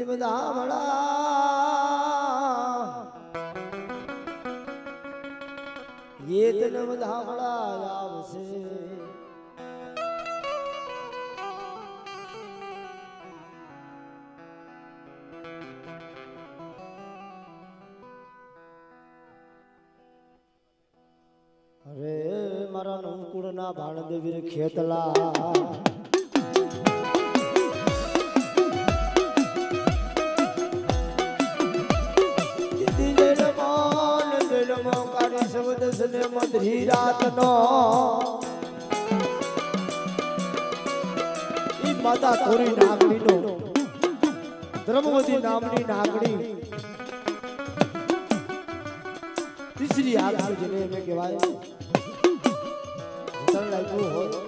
બધા મળા એ તને બધા મળા આવશે અરે મારા નમકુળ ના ભાણદેવી ખેતલા મધરી રાતનો ઈ માતા થોરી નાગણીનો ધર્મવતી નામની નાગણી તીસરી આગળ જેને એમ કહેવાય તણ લાગ્યું હોય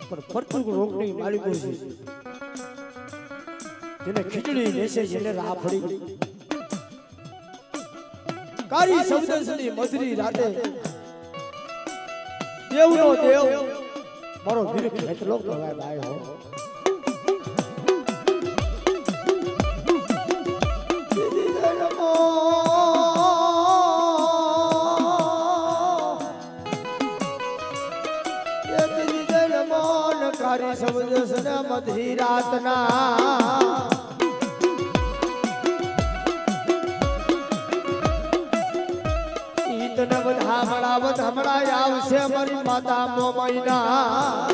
પણ ફરતું રોગની માલિકો છે જેને ખીચડી લેશે જેને રાફડી કારી શબ્દની મધરી રાતે દેવનો દેવ મારો વીર ખેતલો કહેવાય ભાઈ હો કારી શબ્દની મધરી રાતના હમણાં આવશે મારી માતા મોમૈના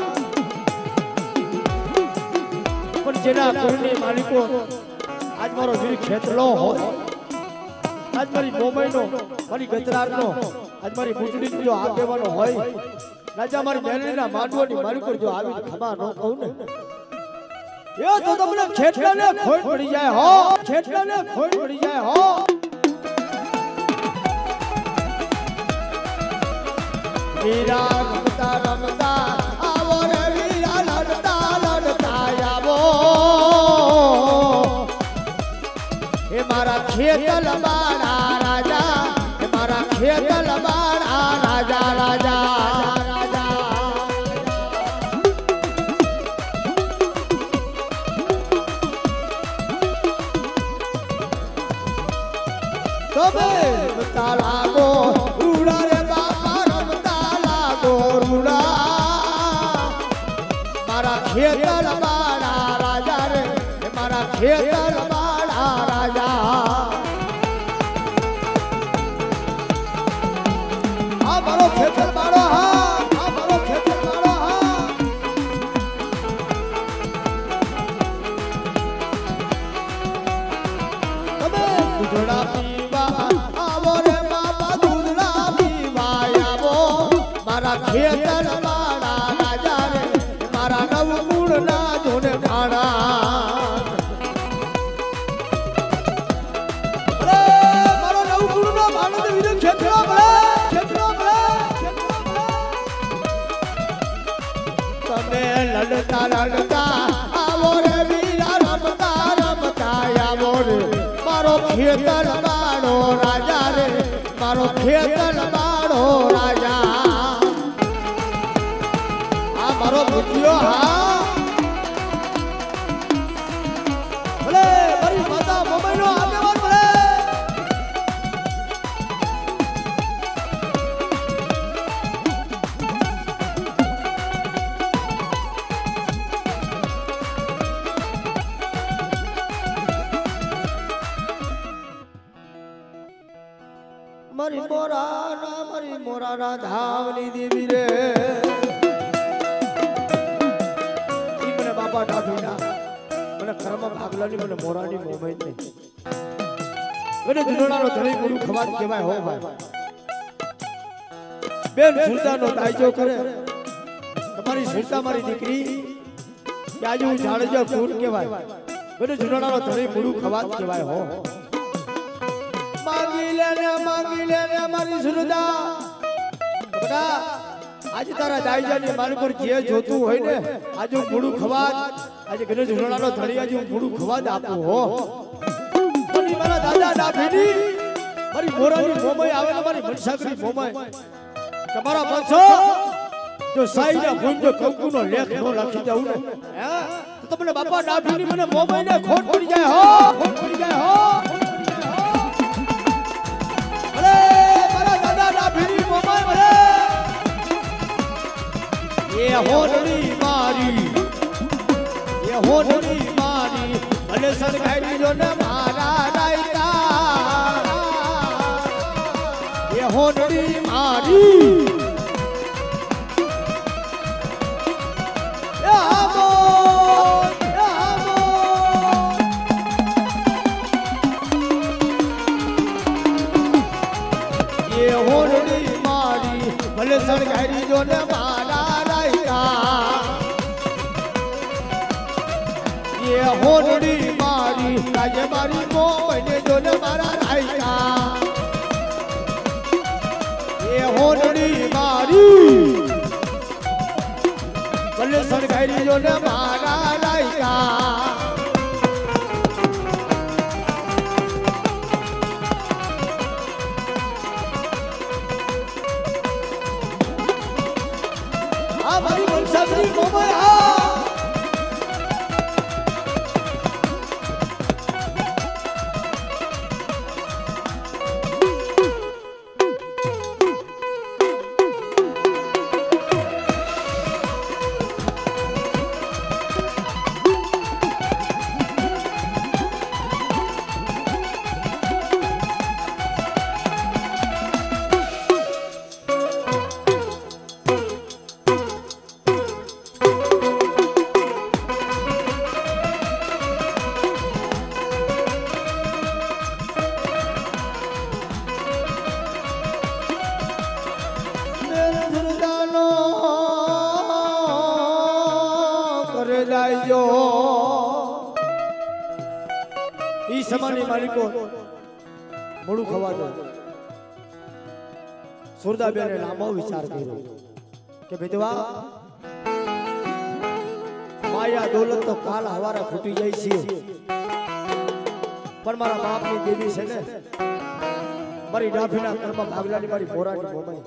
પણ જેના ઘરની માલિકો આજ મારો વીર ખેતલો હોય આજ મારી મોમૈનો મારી ગજરારનો આજ મારી બુચડી જો આગેવાનો હોય રાજા મારી મેલડીના માંડવાની માલિકો જો આવી ખબર ન કહું ને એ તો તમને ખેતલાને ખોટ પડી જાય હો ખેતલાને ખોટ પડી જાય હો વીરા રમતા રમતા આવો રે વીરા લડતા લડતા આવો હે મારા ખેતલ બાળા રાજા હે મારા ખેતલ બાળા રાજા રાજા તમે રમતા લાગો ઉડા રે ખેતર બાળા રાજા રે મારા ખેતર બાળા રાજા આ મારો ખેતર બાળો હા આ મારો ખેતર બાળો હા તમે દૂધડા પીવા આવો રે બાપા દૂધડા પીવા આવો મારા ખેતર બાળા રાજા રે મારા નવકુળ ના જોને ભાણા અરે મારો નવકુળ નો ભાણો તો વિજય ખેતરો ભલે તમે લડતા લડતા આવો રે વીરા રમતા રમતા આવો રે મારો ખેતર બાળો રાજા રે મારો ખેતર બાળો રાજા મારો ભૂતિયો હા ભલે મારી માતા મોબાઈલ નો આગેવાન ભલે મારી મોરાના ધામની દેવી રે બાપા ડાભીના મને કર્મ ભાગલાની મને મોરાની મોબાઈ નહીં મને જુનાળાનો ધણી ગુરુ ખવાત કહેવાય હો ભાઈ બેન સુરતાનો દાયજો કરે તમારી સુરતા મારી દીકરી આજે હું જાણજો ગુરુ કહેવાય મને જુનાળાનો ધણી ગુરુ ખવાત કહેવાય હો માંગી લે મારી સુરતા બડા આજે તારા દાઈજાની મારી પર જે જોતું હોય ને આજે હું મૂળું ખવાદ આજે ગણેશ હુરાણાનો ધણી આજે હું મૂળું ખવાદ આપું હો મારા દાદા ડાભીની મારી મોરાની મોમાઈ આવે ને મારી મનસાગરી મોમાઈ તમારા પાંચસો જો સાઈના ભૂંજો કંકુનો લેખ નો લખી દઉં ને હે તમને બાપા ડાભીની મને મોબાઈલ ને ખોટ પડી જાય હો, ખોટ પડી જાય હો. અરે મારા દાદા ડાભીની મોબાઈલ ભલે એ હોડડી મારી, એ હોડડી મારી ભલે સરખાઈ જો ને મારા રાયતા, એ હોડડી મારી સરકારી જો ને મારા રાયતા, એ હોડડી મારી આજે મારી મોને જો ને મારા રાયતા, એ હોડડી મારી ભલે સરકારી જો ને મારા રાયતા. મારી વંશાવલી મોબાઈલ હા ઈ સમાની માલિકો મોડું ખવા દે. સુરદાબેને લાંબો વિચાર કર્યો કે વિધવા માયા દોલત તો કાલ હવારે ફૂટી જાય છે, પણ મારા બાપની દેવી છે ને મારી ડાભીના ઘરમાં ભાગલાની મારી મોરાની મોમાઈ.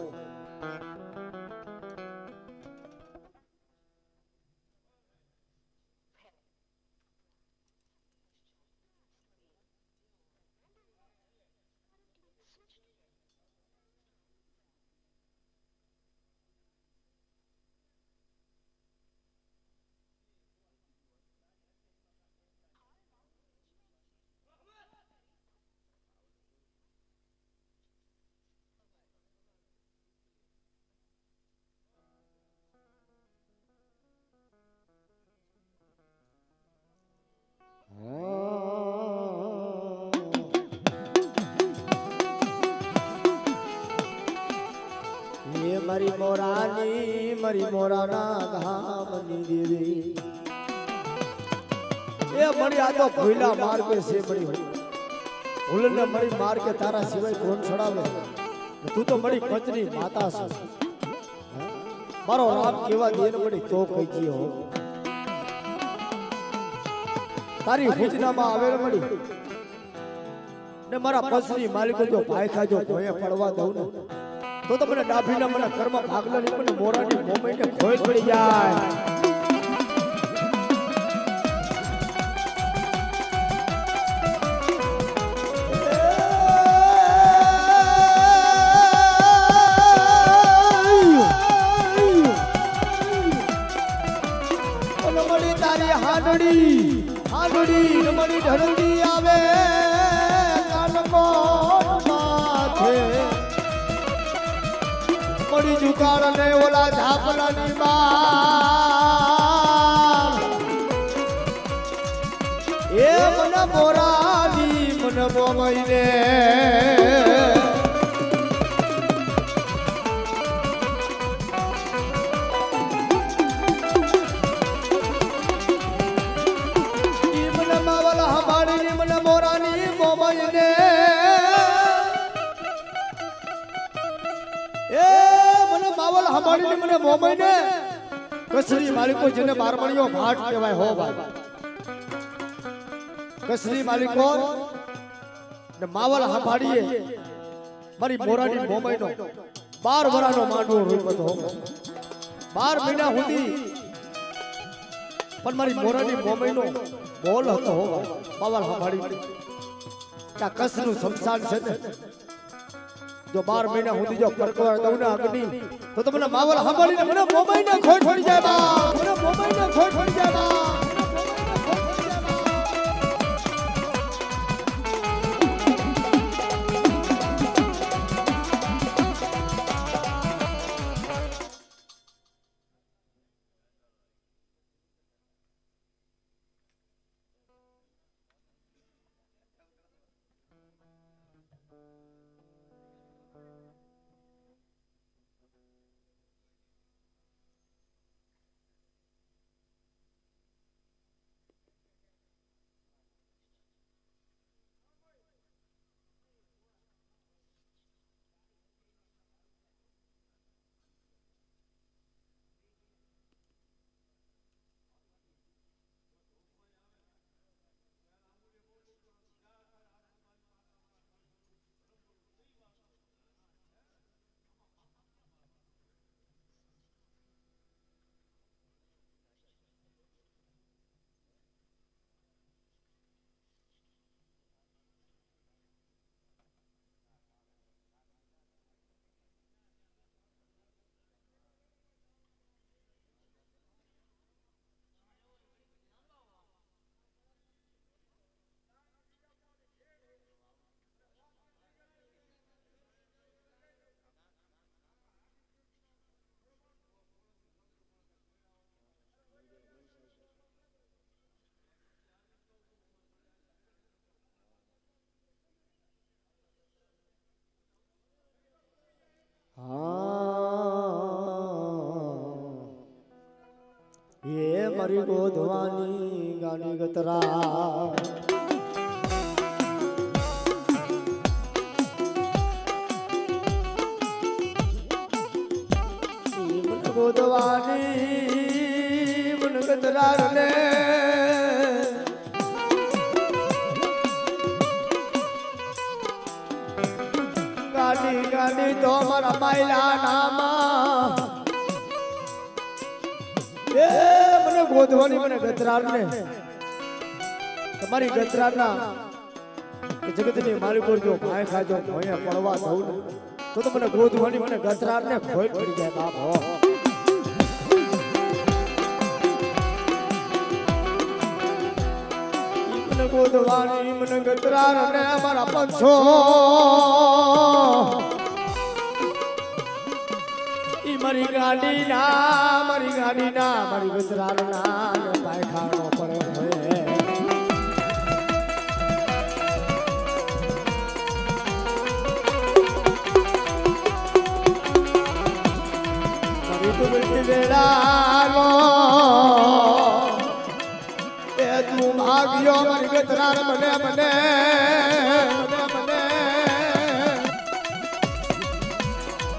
મારી મોરાની મારી મોરાના ધામની દેવી એ મળી આ તો ભૂલા માર કે છે મળી ભૂલને મળી માર કે તારા સિવાય કોણ છોડાવે, તું તો મળી પંચની માતા છે. મારો રામ કેવા દેન મળી તો કઈ ગયો તારી સૂચનામાં આવેલ મળી ને મારા પંચની માલિકો જો ભાઈ ખાજો ભોય પડવા દઉં ને તો મને ડાભીના મને કર્મ ભાગલાની મને મોરાની મોમાઈને ખોઈ પડી જાય. મળી તારી હાડડી હાડડી મળી ઢળડી આવે કાનકો માથે મળી જુગાડ ને ઓલા ઝાપલાની બાર એ મને મોરાની મને મોમાઈને મને માવલા હમાડીની મને મોરાની મોમાઈને માવલ હમાડીને મને મોમાઈને કસરી માલિકો જેને બારમણીઓ ઘાટ કહેવાય હો ભાઈ. કસરી માલિકો ને માવલ હમાડીએ મારી મોરાની મોમાઈનો 12 વરાનો માંડવો રોઈપત હો. 12 મહિના સુધી પણ મારી મોરાની મોમઈનો બોલ હતો પાવર સાંભળી કે કસનું શમશાન છે ને જો 12 મહિના સુધી જો પરકવાર દઉં ને અગ્નિ તો તમને માવલ સાંભળીને મને મોમઈને ખોટ પડી જાય બા મને મોમઈને ખોટ પડી જાય બા ये मरी गोधवानी गानी गतरा गोधवानी मन गतरा ने गानी गानी तो मरा माइला नामा મને ગોધવાની મને ગતરાર ને તમારી ગતરાર ના જગતની માલિકો જો ભાઈ ખાજો ભોયા પડવા દઉં તો મને ગોધવાની મને ગતરાર ને ખોઈ પડી જાય બાપ હો મને ગોધવાની મને ગતરાર ને મારા પંછો મારી ગાડી ના મારી ગજરાર ના પાયખાનો પડે હોય મારી તો બેટી વેળાનો એ તું ભાગ્યો મારી ગજરાર મને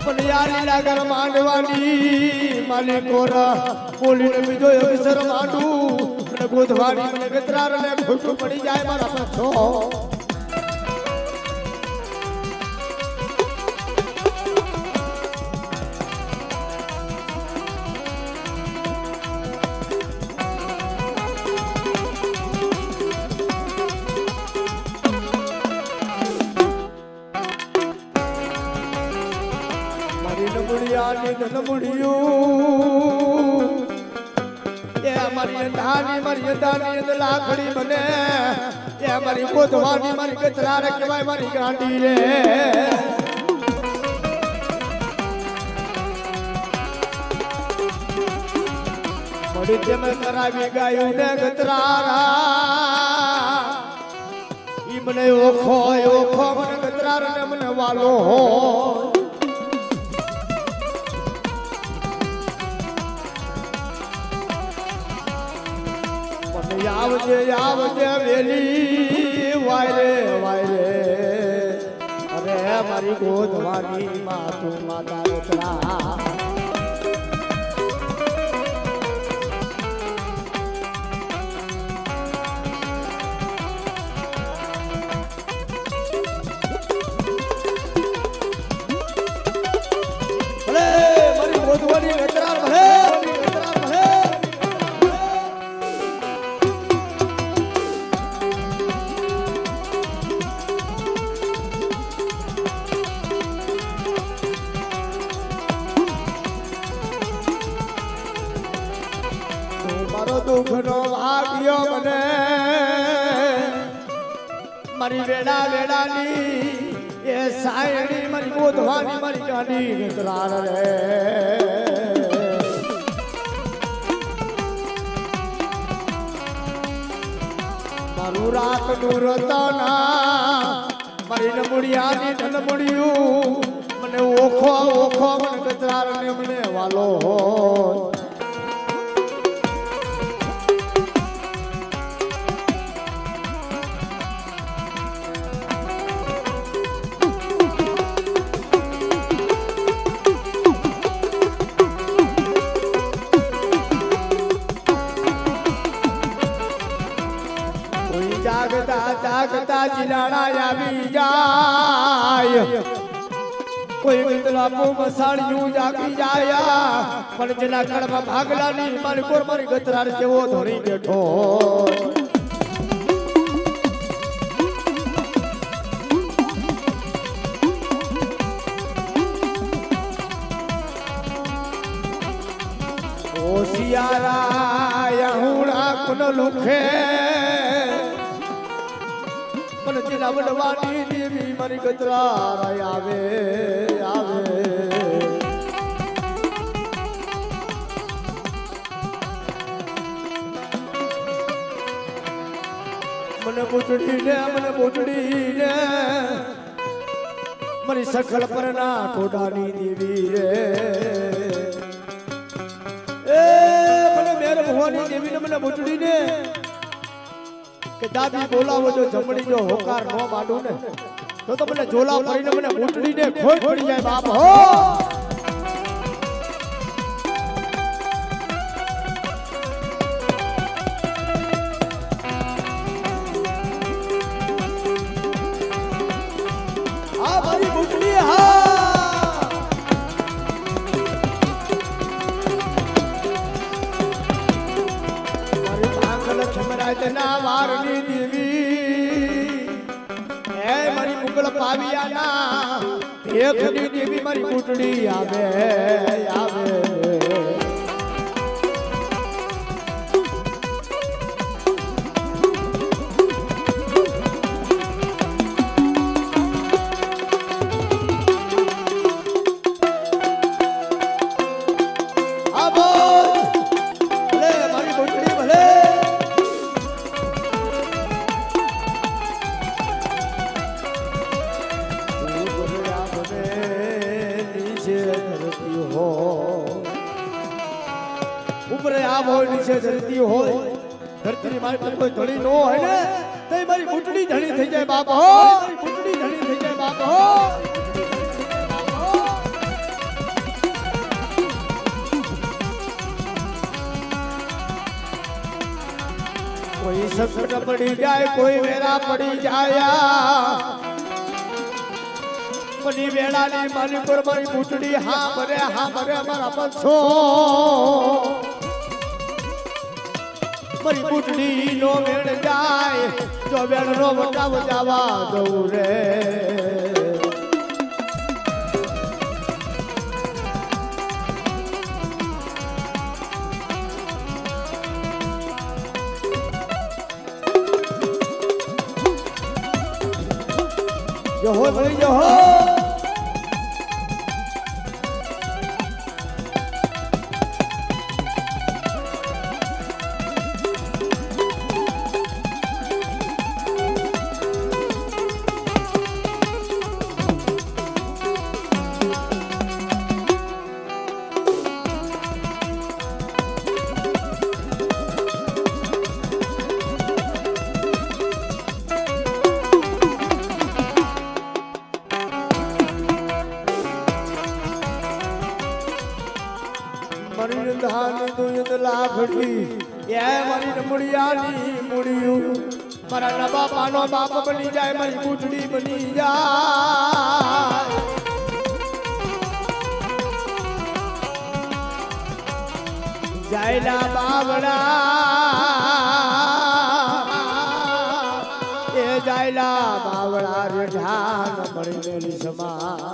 મને યારી લાગર માંડવાની માલિકોર બોલીને બીજો અવસર માંડું અને ગોધવાની મને ગતરાર ને ખોટું પડી જાય મારા પછો મારી લાખડી મને એ મારી ગોધવાની મારી ગતરાર કહેવાય મારી ગાંડી રે મળી તેમ કરાવી ગાયું ને ગતરારા ઈ મને ઓખો મને ગતરાર ને મને વાલો હો આવજે વેલી વાયરે અરે મારી ગોધવાની માતું માતા ગતરા મારી ગોધવાની ગતરા ભલે મારી વેડા વેડાની એ સાયણી મારી ગોધવાની મારી ગાડી ગતરાર રે મારું રાત નું રતના મારી નમુડિયાની નમુડિયું મને ઓખો ઓખો મને ગતરાર ને મને વાલો જાગતા જાગતા જીલાણા આવી જાય કોઈ મિત્રાપો મસાળિયું જાગી જાય પણ જેના કડમાં ભાગલાની મારી કોર મારી ગતરાર જેવો ધણી બેઠો ઓશિયારા હુણા કુન લુખે પણ જેના વડવાની દેવી મારી ગતરાર આવે આવે મને બુચડી ને મારી સખલ પરના ટોડાની દેવી રે એ મને મેર ભવાની દેવી ને મને બુચડી ને કે દાદી બોલાવો જો જમણી જો હોકાર નો માંડું ને તો મને ઝોલા પડીને મને બુચડીને ખોઈ પડી જાય બાપ હો આ મારી બુચડી હા મારી ભાંગલ ખમરાય ના વારની દેવી એ મારી મુગલ પાવિયાના ભેખની દેવી મારી બુચડી આવે આવે ઉપર આમ હોય નીચે ધરતી હોય ધરતી મારી પર કોઈ ધણી ન હોય ને તો મારી બુચડી ધણી થઈ જાય બાપ હો મારી બુચડી ધણી થઈ જાય બાપ હો કોઈ સંકટ પડી જાય કોઈ વેરા પડી જાય પની વેળાની મારી પર મારી બુચડી હા મરે મારા પંછો મારી બુચડી નો વેણ જાય જો વેણ નો વટાવ જવા દઉં રે જો હો ભાઈ જો હો મારી ધાની દુયત લાખડી એ મારી નમુડિયાની મુડિયું મારા ના બાપાનો બાપ બની જાય મારી બુચડી બની જાય જાયલા બાવડા એ જાયલા બાવડા રેઠા મળી મેલી સમા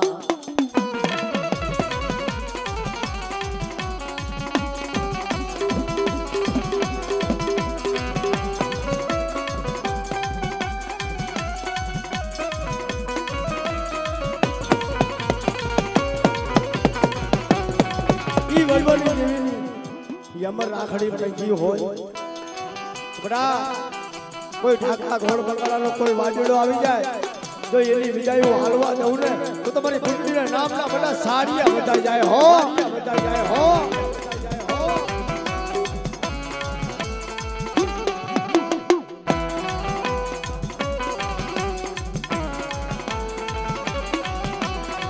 ઈ વલવલની દેવીની યમર રાખડી પડી હોય બડા કોઈ ઢાકા ઘોડ બગાડાનો કોઈ વાજડો આવી જાય જો એની વિદાયો હાલવા દઉં ને તો તમારી પુત્રીના નામના બધા સાડિયા બતાઈ જાય હો બતાઈ જાય હો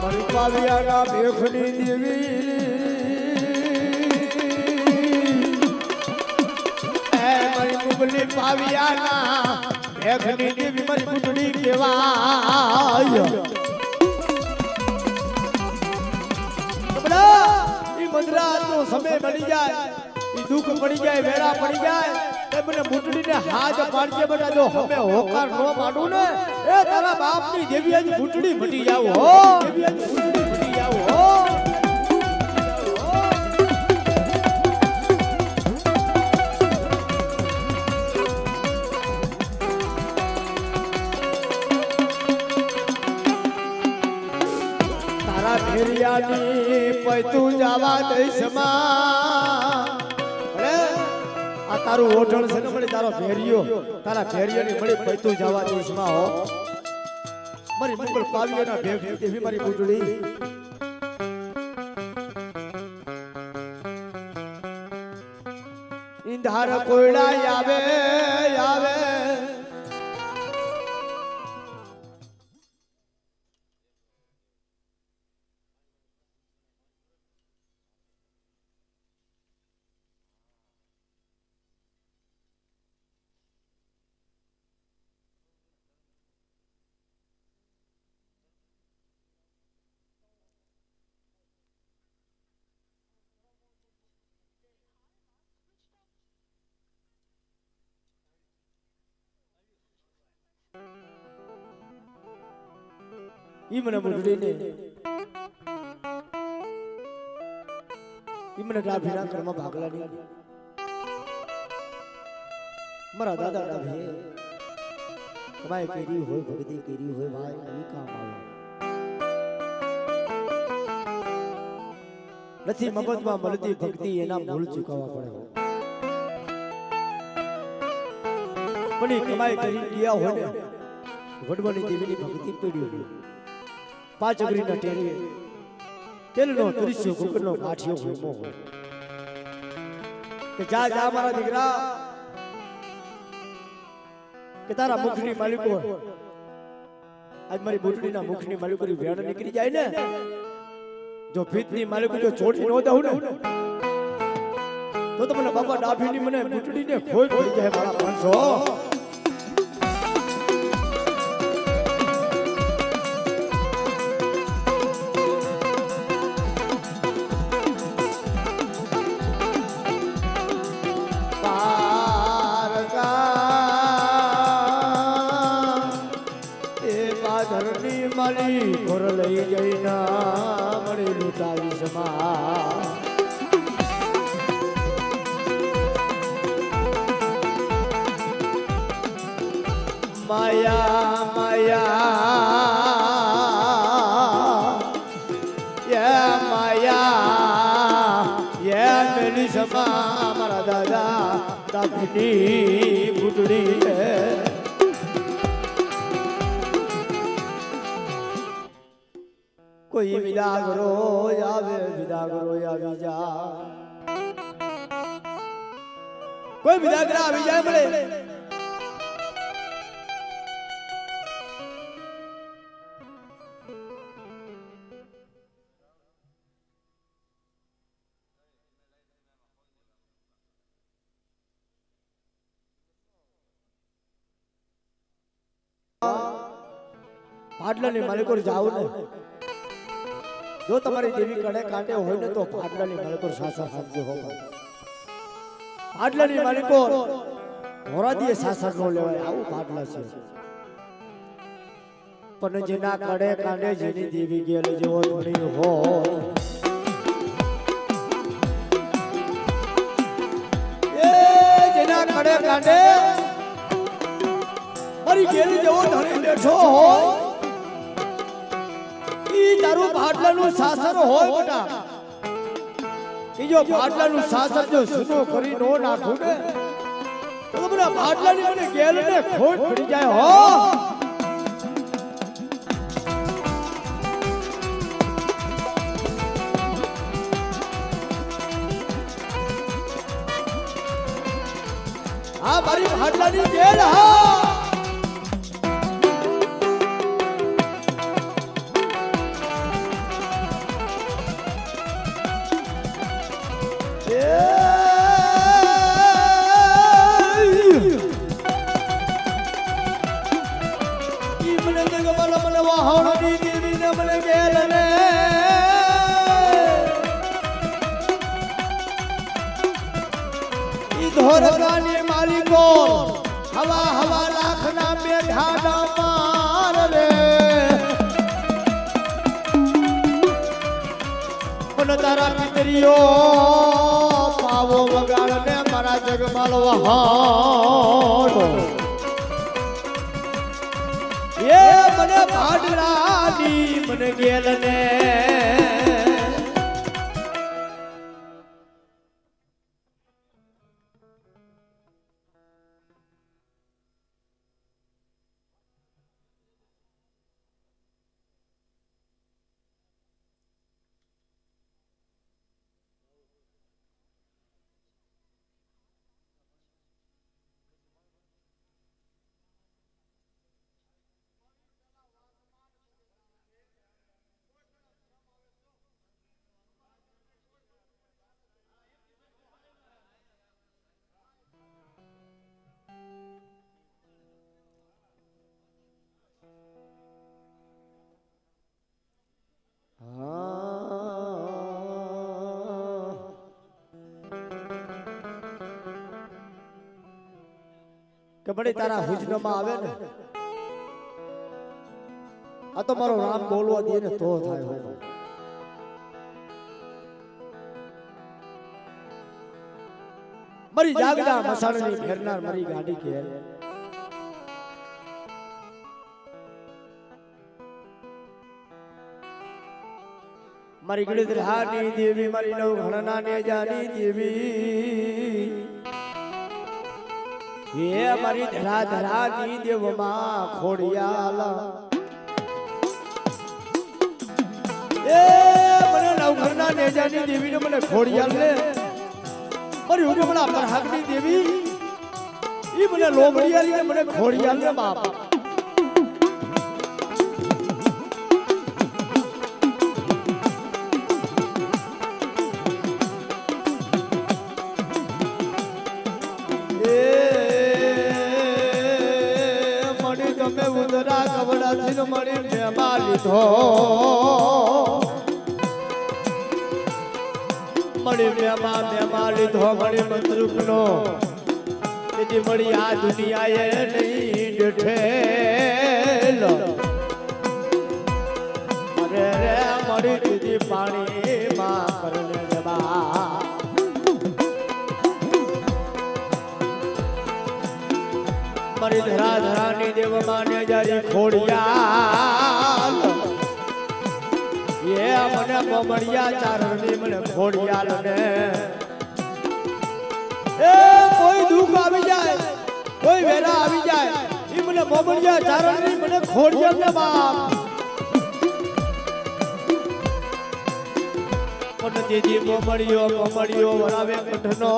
મારી પાવિયાના ભેખની દેવી મુગલી પાવિયાના ભેખની દેવી મારી પુતળી કહેવાય બડા ઈ મધરાતનો સમય મળી જાય ઈ દુઃખ પડી જાય વેરા પડી જાય તે મને પુતળીને હાથ પાડજે બડા જો હમે હોકાર નો માંડું ને એ તારા બાપની દેવી આજ પુતળી મટી જાવ હો દેવી આજ પુતળી મટી જાવ હો ફેરિયાની પૈતું જવા દઈશ માં આ તારું ઓઢણ છે ને મળી તારો ફેરિયો તારા ફેરિયાની મળી પૈતું જવા દઈશ માં હો મારી મુગલ પાવિયાના ભેખ દેવી મારી પુતળી ઇંધાર કોયડા આવે આવે ઈ મને મુરડીને ઈ મને ડાભીના કર્મ ભાગલાની મારા દાદા ડાભી કમાઈ કરી હોય ભક્તિ કરી હોય ભાઈ ઈ કામ આવે નથી મફતમાં મળતી ભક્તિ એના મૂળ ચૂકવવા પડે પણ ઈ કમાઈ કરી ગયા હોય ને વડવાની દેવીની ભક્તિ પડી હોય પાંચ અગરીના ટેરે તેલનો ત્રિસ્યો ગુગરનો કાઠિયો હોમો હોય કે જા જા મારા દીકરા કે તારા મુખની માલિકો આજ મારી બુટડીના મુખની માલિકોની વેણ નીકળી જાય ને જો ભીતની માલિકો જો છોડી ન દઉં ને તો તમને બાપા ડાભીની મને બુટડીને ખોઈ પડી જાય મારા પાંચસો ઘર લઈ જઈને મળી લૂંટાવી સમા માયા માયા મેલી સમા મારા દાદા દાદીની બુટડી કોઈ વિદાગરો આવે વિદાગરો આવી જા કોઈ વિદાગરા આવી જાય મળે પાટલાની માલિકો જાવ ને જો તમારી દેવી કડે કાંટે હોય ને તો પાટલાની માલિકો સાસા સાજે હો પાટલાની માલિકો હોરાદીએ સાસા નો લેવાય આવું પાટલા છે પણ જેના કડે કાંટે જેની દેવી ગેલ જેવો ધણી હોય એ જેના કડે કાંટે મારી ગેલ જેવો ધણી બેઠો હોય તારું પાટલાનું સાસર હોય બેટા કે જો ભાડલાનું સાસર જો સુનો કરી નો નાખું ને તો મને ભાડલાની મને ગેલ ને ખોટ પડી જાય હો. હા મારી ભાડલાની ગેલ હા. ધોરકાની માલિકો હવા હવા લાખના બેઠા માર રે પણ તારા પિતરીઓ પાવો વગાડ ને મારા જગમાલ વહાણો એ મને ભાડલાની મને ગેલ ને કે બડી તારા હુજનમાં આવે ને આ તો મારો રામ બોલવા દે ને તો થાય હો. મારી જાગડા મસાણની ફેરનાર મારી ગાડી ઘેર મારી ગળધરાની દેવી મારી નવ ઘણના ને જાની દેવી એ મારી ધરા ધરાની દેવમાં ખોડિયાલ એ મને નવઘરના નેજાની દેવીને મને ખોડિયાલ ને મારી ઉગમણા પરહાગની દેવી ઈ મને લોમડિયાલી મને ખોડિયાલ ને બાપ ઉદરા કવડાથી મળી મેમાં લીધો મળી મેમાં લીધો મળી મંત્રુકનો તેથી મળી આ દુનિયાએ નહીં ડઠેલ અરે રે મળી દીધી પાણીમાં કરને જબા મારી ધરા ધરાની દેવમાં ને જારી ખોડિયાલ એ મને બમડિયા ચારણની મને ખોડિયાલ ને એ કોઈ દુઃખ આવી જાય કોઈ વેરા આવી જાય એ મને બમડિયા ચારણની મને ખોડિયાલ ને બાપ પણ દીદી બમડિયો વરાવે કંઠનો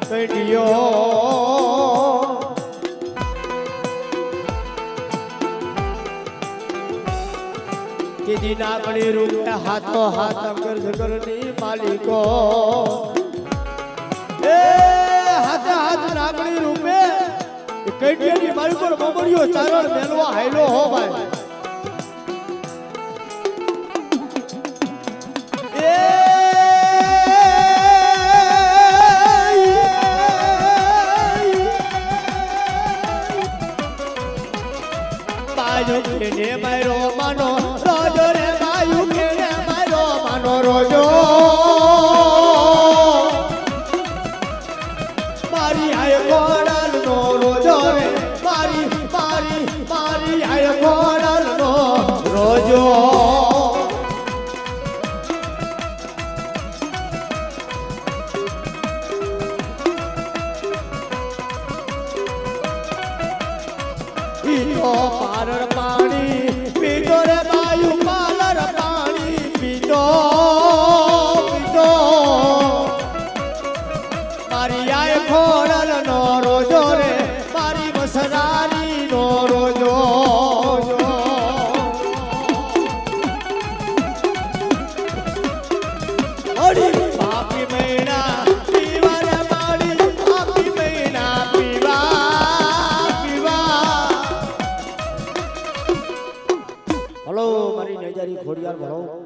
કઈડિયો દીદી નાગણી રૂપે હાથો હાથ અંકર જગરની માલિકો એ હાથે હાથ નાગણી રૂપે કઈડિયાની માલિકો બમડિયો ચારણ મેલવા હાયલો હો ભાઈ એ બાજુ ને મારો માનો રોજો મારી આય કોડાલ નો રોજો રે મારી મારી મારી આય કોડાલ નો રોજો પારર પાણી પીધો રે બાયુ પાલર પાણી પીધો પીધો મારી આય ખોડલ નો રોજો રે મારી મસરારી નો રોજો અડી પાપી મૈના પીવા રે પાણી પાપી મૈના પીવા પીવા હલો મારી નેજારી ખોડિયાર ભણો